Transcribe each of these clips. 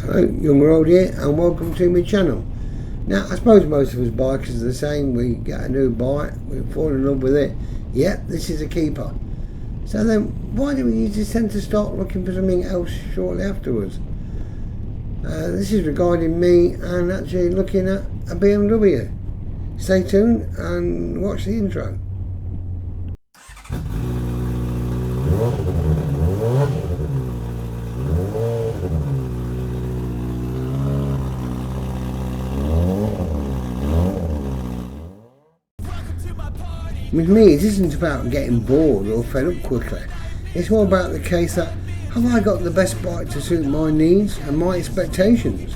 Hello, young world here, and welcome to my channel. Now, I suppose most of us bikers are the same. We get a new bike, we fall in love with it. Yep, this is a keeper. So then, why do we just tend to start looking for something else shortly afterwards? This is regarding me and actually looking at a BMW. Stay tuned and watch the intro. With me, it isn't about getting bored or fed up quickly. It's more about the case that, have I got the best bike to suit my needs and my expectations?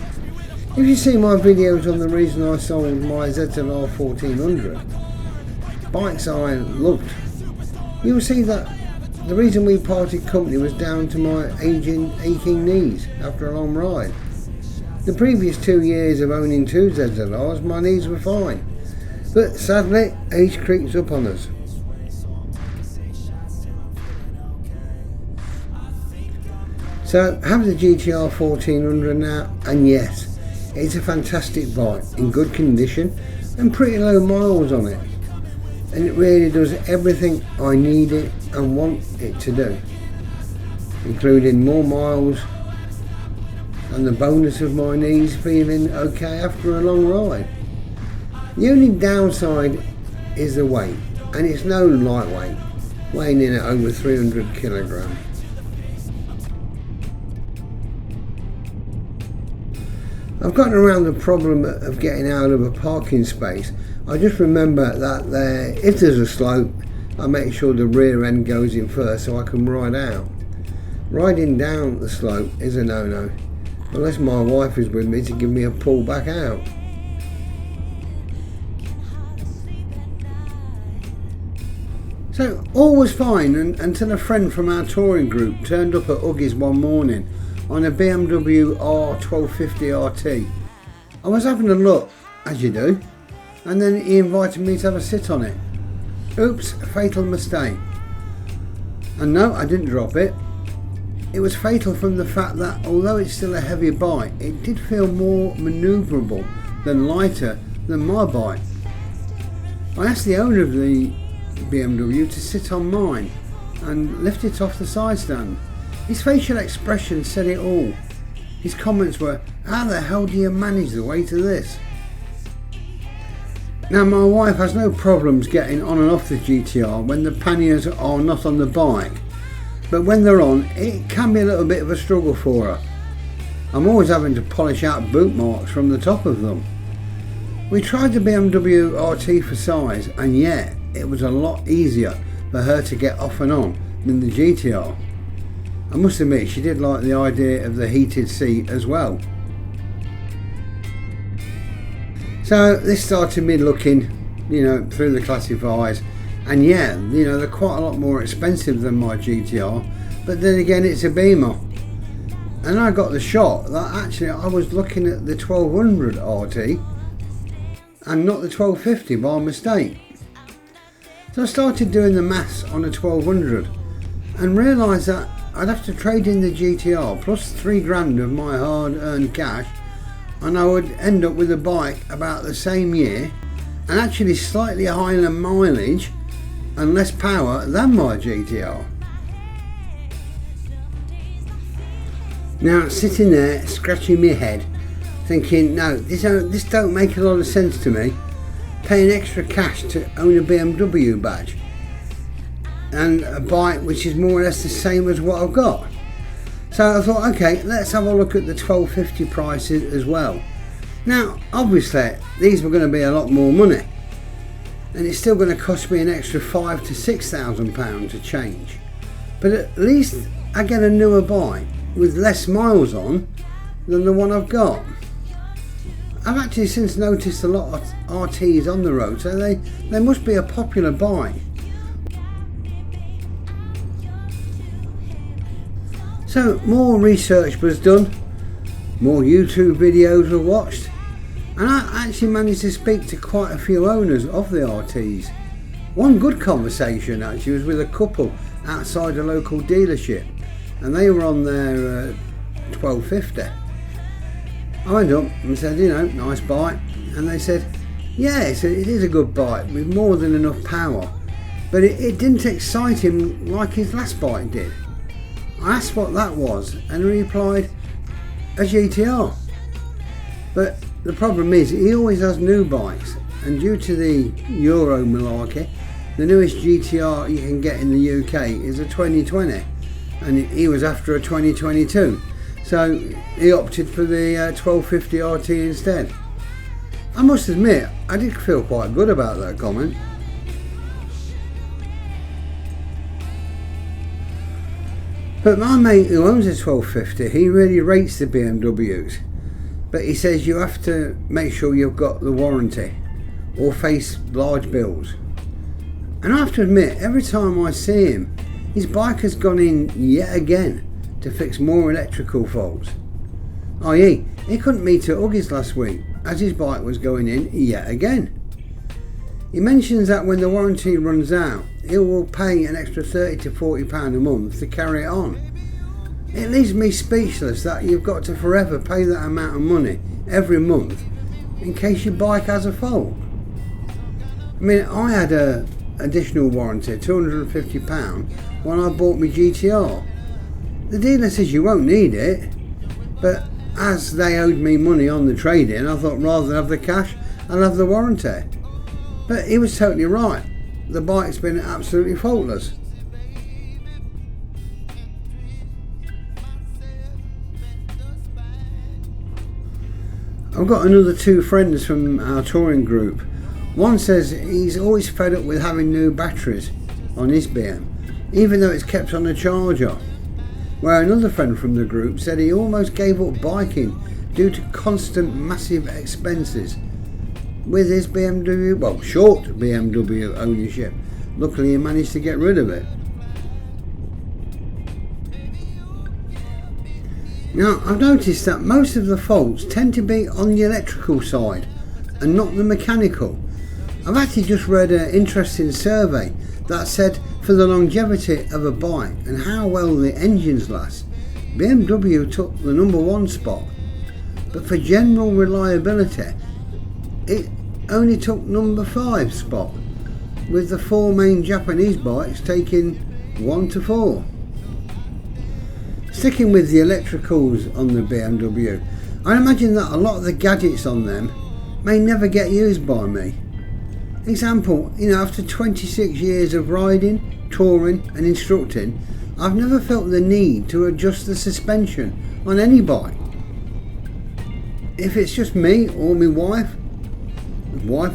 If you see my videos on the reason I sold my ZZR 1400, bikes I loved, you'll see that the reason we parted company was down to my aching knees after a long ride. The previous 2 years of owning two ZZRs, my knees were fine. But sadly, age creeps up on us. So, I have the GTR 1400 now, and yes, it's a fantastic bike, in good condition and pretty low miles on it. And it really does everything I need it and want it to do, including more miles and the bonus of my knees feeling okay after a long ride. The only downside is the weight, and it's no lightweight, weighing in at over 300 kilograms. I've gotten around the problem of getting out of a parking space. I just remember that if there's a slope, I make sure the rear end goes in first so I can ride out. Riding down the slope is a no-no, unless my wife is with me to give me a pull back out. So all was fine until a friend from our touring group turned up at Uggie's one morning on a BMW R 1250 RT. I was having a look, as you do, and then he invited me to have a sit on it. Oops, a fatal mistake. And no, I didn't drop it. It was fatal from the fact that although it's still a heavy bike, it did feel more manoeuvrable than lighter than my bike. I asked the owner of the BMW to sit on mine and lift it off the side stand. His facial expression said it all. His comments were, "How the hell do you manage the weight of this?" Now, my wife has no problems getting on and off the GTR when the panniers are not on the bike, but when they're on, it can be a little bit of a struggle for her. I'm always having to polish out boot marks from the top of them. We tried the BMW RT for size, and yet it was a lot easier for her to get off and on than the GTR. I must admit, she did like the idea of the heated seat as well. So this started me looking, through the classifieds, and yeah, they're quite a lot more expensive than my GTR, but then again, it's a Beamer. And I got the shot that actually I was looking at the 1200 RT and not the 1250 by mistake. So I started doing the maths on a 1200 and realised that I'd have to trade in the GTR plus 3 grand of my hard earned cash, and I would end up with a bike about the same year and actually slightly higher mileage and less power than my GTR. Now, sitting there scratching my head thinking, no, this don't make a lot of sense to me, paying extra cash to own a BMW badge and a bike which is more or less the same as what I've got. So I thought, okay, let's have a look at the 1250 prices as well. Now, obviously, these were going to be a lot more money, and it's still going to cost me an extra £5,000 to £6,000 to change. But at least I get a newer bike with less miles on than the one I've got. I've actually since noticed a lot of RTs on the road, so they must be a popular bike. So more research was done, more YouTube videos were watched, and I actually managed to speak to quite a few owners of the RTs. One good conversation actually was with a couple outside a local dealership, and they were on their 1250. I went up and said, you know, nice bike, and they said, yeah, it is a good bike with more than enough power, but it didn't excite him like his last bike did. I asked what that was, and he replied, a GTR. But the problem is, he always has new bikes, and due to the Euro malarkey, the newest GTR you can get in the UK is a 2020, and he was after a 2022, so he opted for the 1250 RT instead. I must admit, I did feel quite good about that comment. But my mate who owns a 1250, he really rates the BMWs, but he says you have to make sure you've got the warranty or face large bills. And I have to admit, every time I see him, his bike has gone in yet again to fix more electrical faults. I.e., he couldn't meet at Huggies last week as his bike was going in yet again. He mentions that when the warranty runs out, he will pay an extra £30 to £40 a month to carry it on. It leaves me speechless that you've got to forever pay that amount of money every month in case your bike has a fault. I mean, I had a additional warranty, £250, when I bought my GTR. The dealer says you won't need it, but as they owed me money on the trade-in, I thought rather than have the cash, I'll have the warranty. But he was totally right. The bike's been absolutely faultless. I've got another two friends from our touring group. One says he's always fed up with having new batteries on his BM, even though it's kept on a charger. Where another friend from the group said he almost gave up biking due to constant massive expenses with his BMW, well, short BMW ownership. Luckily he managed to get rid of it. Now, I've noticed that most of the faults tend to be on the electrical side and not the mechanical. I've actually just read an interesting survey that said for the longevity of a bike and how well the engines last, BMW took the #1 spot, but for general reliability it only took #5 spot, with the four main Japanese bikes taking 1 to 4. Sticking with the electricals on the BMW, I imagine that a lot of the gadgets on them may never get used by me. Example, after 26 years of riding, touring and instructing, I've never felt the need to adjust the suspension on any bike. If it's just me or my wife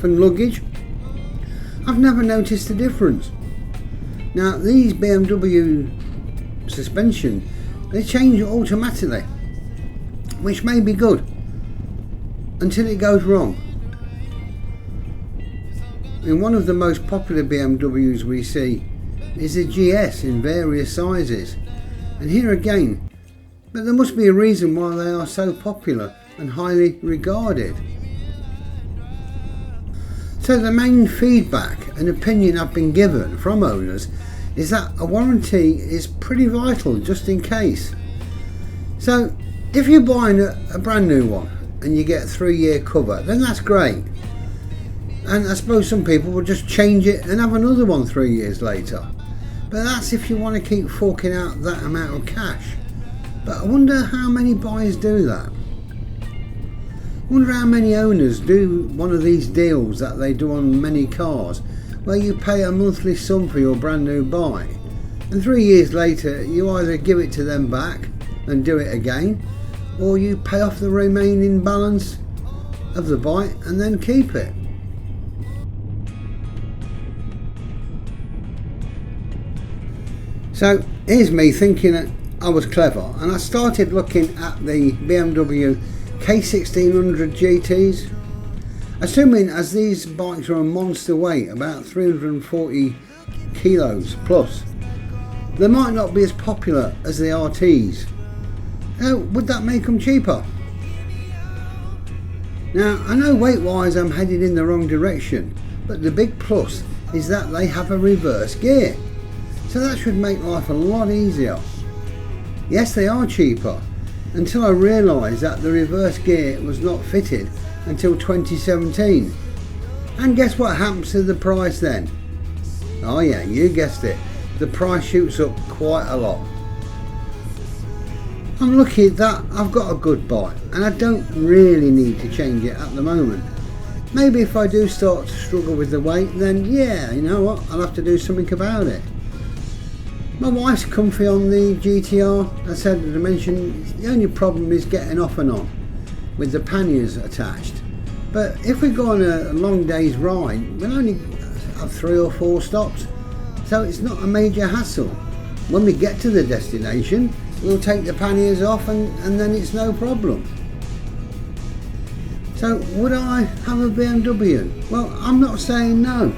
and luggage, I've never noticed the difference. Now, these BMW suspension, they change automatically, which may be good until it goes wrong. And one of the most popular BMWs we see is the GS in various sizes, and here again, but there must be a reason why they are so popular and highly regarded. So the main feedback and opinion I've been given from owners is that a warranty is pretty vital just in case. So if you're buying a brand new one and you get a 3-year cover, then that's great. And I suppose some people will just change it and have another one 3 years later. But that's if you want to keep forking out that amount of cash. But I wonder how many buyers do that. I wonder how many owners do one of these deals that they do on many cars, where you pay a monthly sum for your brand new bike, and 3 years later you either give it to them back and do it again, or you pay off the remaining balance of the bike and then keep it. So here's me thinking that I was clever, and I started looking at the BMW K1600 GTs. Assuming as these bikes are a monster weight, about 340 kilos plus, they might not be as popular as the RTs. Now, would that make them cheaper? Now, I know weight wise I'm headed in the wrong direction, but the big plus is that they have a reverse gear, so that should make life a lot easier. Yes, they are cheaper, until I realised that the reverse gear was not fitted until 2017. And guess what happens to the price then? Oh yeah, you guessed it, the price shoots up quite a lot. I'm lucky that I've got a good bike and I don't really need to change it at the moment. Maybe if I do start to struggle with the weight, then yeah, you know what, I'll have to do something about it. My wife's comfy on the GTR. I said, as I mentioned, the only problem is getting off and on with the panniers attached. But if we go on a long day's ride, we'll only have 3 or 4 stops, so it's not a major hassle. When we get to the destination, we'll take the panniers off and then it's no problem. So would I have a BMW? Well, I'm not saying no.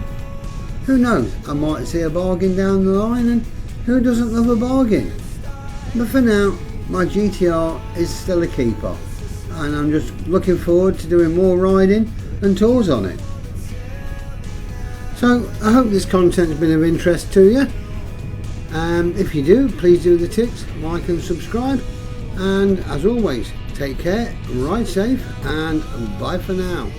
Who knows, I might see a bargain down the line, and who doesn't love a bargain? But for now, my GTR is still a keeper, and I'm just looking forward to doing more riding and tours on it. So I hope this content's been of interest to you. If you do, please do the tips, like and subscribe, and as always, take care, ride safe, and bye for now.